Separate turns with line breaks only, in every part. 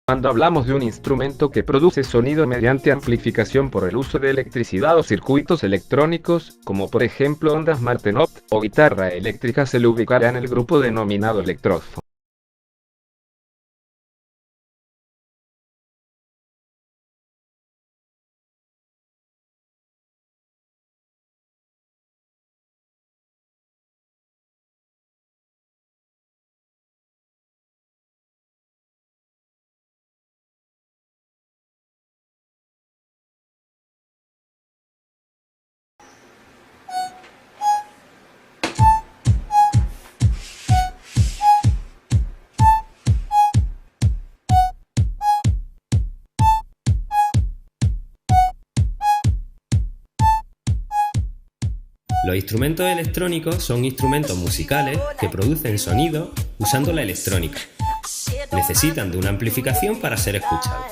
Cuando hablamos de un instrumento que produce sonido mediante amplificación por el uso de electricidad o circuitos electrónicos, como por ejemplo ondas Martenot o guitarra eléctrica, se le ubicará en el grupo denominado electrófono.
Los instrumentos electrónicos son instrumentos musicales que producen sonido usando la electrónica. Necesitan de una amplificación para ser escuchados.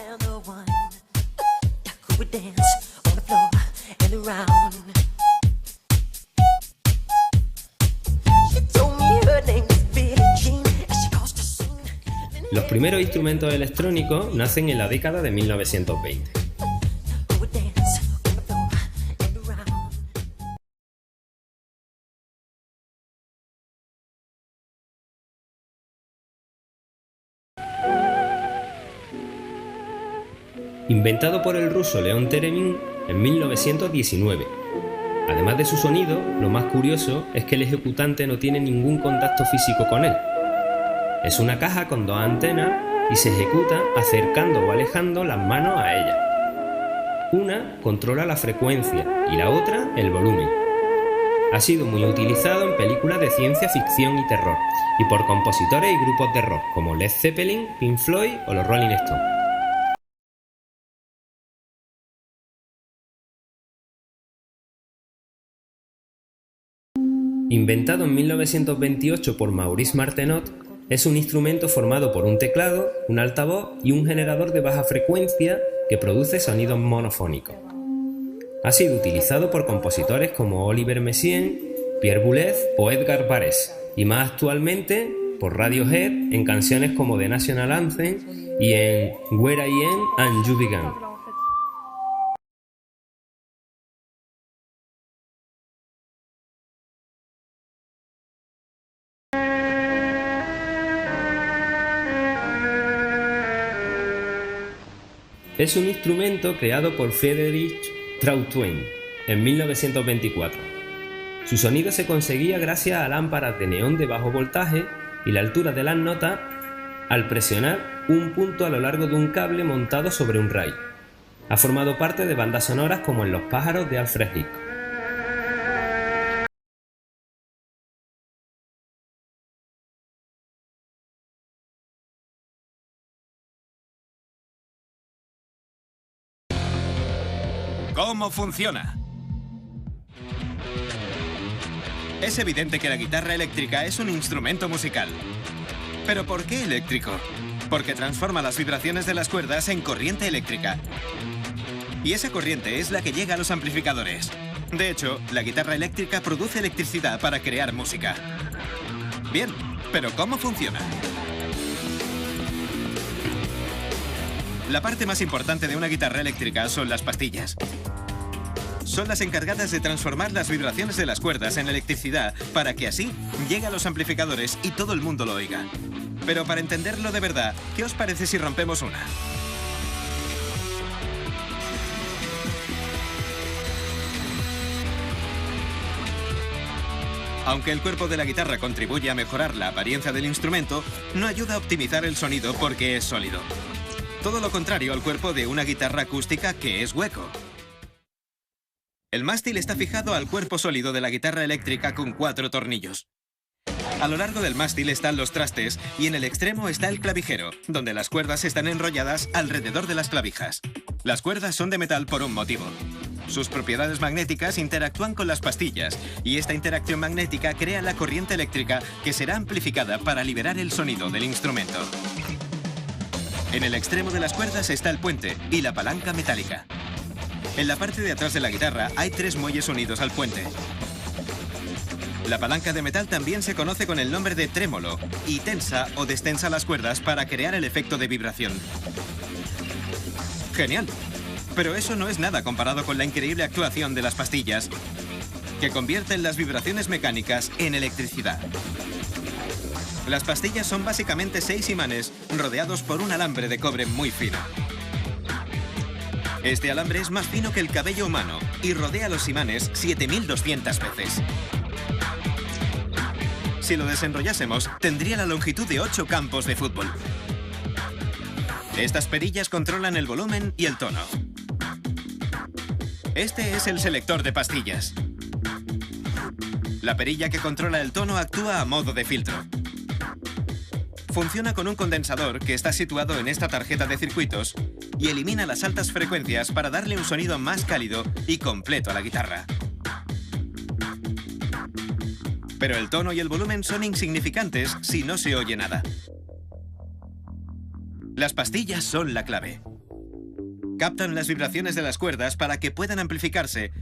Los primeros instrumentos electrónicos nacen en la década de 1920. Inventado por el ruso León Theremin en 1919. Además de su sonido, lo más curioso es que el ejecutante no tiene ningún contacto físico con él. Es una caja con dos antenas y se ejecuta acercando o alejando las manos a ella. Una controla la frecuencia y la otra el volumen. Ha sido muy utilizado en películas de ciencia ficción y terror, y por compositores y grupos de rock como Led Zeppelin, Pink Floyd o los Rolling Stones. Inventado en 1928 por Maurice Martenot, es un instrumento formado por un teclado, un altavoz y un generador de baja frecuencia que produce sonidos monofónicos. Ha sido utilizado por compositores como Oliver Messiaen, Pierre Boulez o Edgar Varèse, y más actualmente por Radiohead en canciones como The National Anthem y en Where I Am and You Began. Es un instrumento creado por Friedrich Trautwein en 1924. Su sonido se conseguía gracias a lámparas de neón de bajo voltaje y la altura de las notas al presionar un punto a lo largo de un cable montado sobre un rail. Ha formado parte de bandas sonoras como en Los pájaros de Alfred Hitchcock.
¿Cómo funciona? Es evidente que la guitarra eléctrica es un instrumento musical. ¿Pero por qué eléctrico? Porque transforma las vibraciones de las cuerdas en corriente eléctrica. Y esa corriente es la que llega a los amplificadores. De hecho, la guitarra eléctrica produce electricidad para crear música. Bien, pero ¿cómo funciona? La parte más importante de una guitarra eléctrica son las pastillas. Son las encargadas de transformar las vibraciones de las cuerdas en electricidad para que así llegue a los amplificadores y todo el mundo lo oiga. Pero para entenderlo de verdad, ¿qué os parece si rompemos una? Aunque el cuerpo de la guitarra contribuye a mejorar la apariencia del instrumento, no ayuda a optimizar el sonido porque es sólido. Todo lo contrario al cuerpo de una guitarra acústica que es hueco. El mástil está fijado al cuerpo sólido de la guitarra eléctrica con 4 tornillos. A lo largo del mástil están los trastes y en el extremo está el clavijero, donde las cuerdas están enrolladas alrededor de las clavijas. Las cuerdas son de metal por un motivo. Sus propiedades magnéticas interactúan con las pastillas y esta interacción magnética crea la corriente eléctrica que será amplificada para liberar el sonido del instrumento. En el extremo de las cuerdas está el puente y la palanca metálica. En la parte de atrás de la guitarra hay 3 muelles unidos al puente. La palanca de metal también se conoce con el nombre de trémolo y tensa o destensa las cuerdas para crear el efecto de vibración. Genial. Pero eso no es nada comparado con la increíble actuación de las pastillas, que convierten las vibraciones mecánicas en electricidad. Las pastillas son básicamente 6 imanes rodeados por un alambre de cobre muy fino. Este alambre es más fino que el cabello humano y rodea los imanes 7200 veces. Si lo desenrollásemos, tendría la longitud de 8 campos de fútbol. Estas perillas controlan el volumen y el tono. Este es el selector de pastillas. La perilla que controla el tono actúa a modo de filtro. Funciona con un condensador que está situado en esta tarjeta de circuitos y elimina las altas frecuencias para darle un sonido más cálido y completo a la guitarra. Pero el tono y el volumen son insignificantes si no se oye nada. Las pastillas son la clave. Captan las vibraciones de las cuerdas para que puedan amplificarse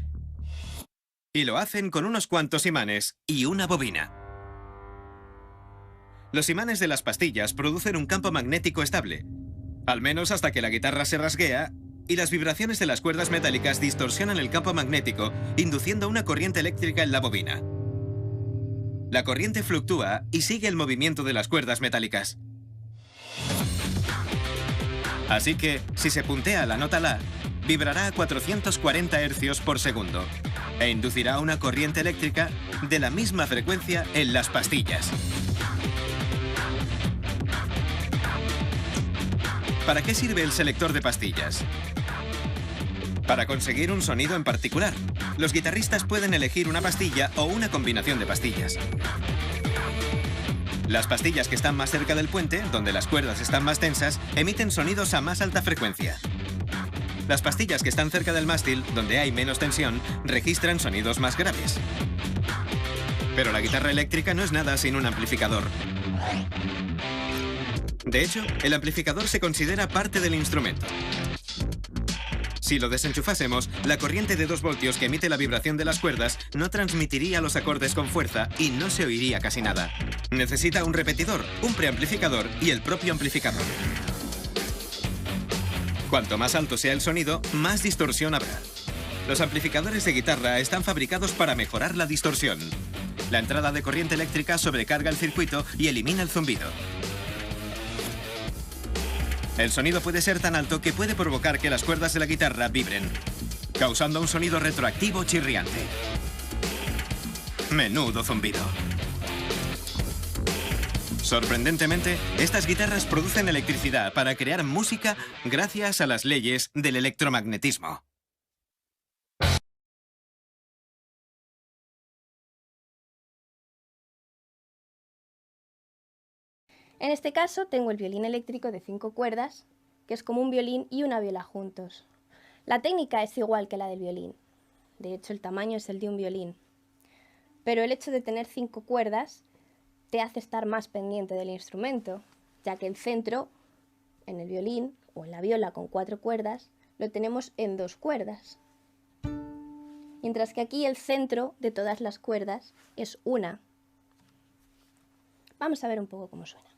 y lo hacen con unos cuantos imanes y una bobina. Los imanes de las pastillas producen un campo magnético estable, al menos hasta que la guitarra se rasguea y las vibraciones de las cuerdas metálicas distorsionan el campo magnético, induciendo una corriente eléctrica en la bobina. La corriente fluctúa y sigue el movimiento de las cuerdas metálicas. Así que, si se puntea la nota La, vibrará a 440 Hz por segundo e inducirá una corriente eléctrica de la misma frecuencia en las pastillas. ¿Para qué sirve el selector de pastillas? Para conseguir un sonido en particular. Los guitarristas pueden elegir una pastilla o una combinación de pastillas. Las pastillas que están más cerca del puente, donde las cuerdas están más tensas, emiten sonidos a más alta frecuencia. Las pastillas que están cerca del mástil, donde hay menos tensión, registran sonidos más graves. Pero la guitarra eléctrica no es nada sin un amplificador. De hecho, el amplificador se considera parte del instrumento. Si lo desenchufásemos, la corriente de 2 voltios que emite la vibración de las cuerdas no transmitiría los acordes con fuerza y no se oiría casi nada. Necesita un repetidor, un preamplificador y el propio amplificador. Cuanto más alto sea el sonido, más distorsión habrá. Los amplificadores de guitarra están fabricados para mejorar la distorsión. La entrada de corriente eléctrica sobrecarga el circuito y elimina el zumbido. El sonido puede ser tan alto que puede provocar que las cuerdas de la guitarra vibren, causando un sonido retroactivo chirriante. Menudo zumbido. Sorprendentemente, estas guitarras producen electricidad para crear música gracias a las leyes del electromagnetismo.
En este caso tengo el violín eléctrico de 5 cuerdas, que es como un violín y una viola juntos. La técnica es igual que la del violín, de hecho el tamaño es el de un violín. Pero el hecho de tener 5 cuerdas te hace estar más pendiente del instrumento, ya que el centro, en el violín o en la viola con 4 cuerdas, lo tenemos en 2 cuerdas. Mientras que aquí el centro de todas las cuerdas es una. Vamos a ver un poco cómo suena.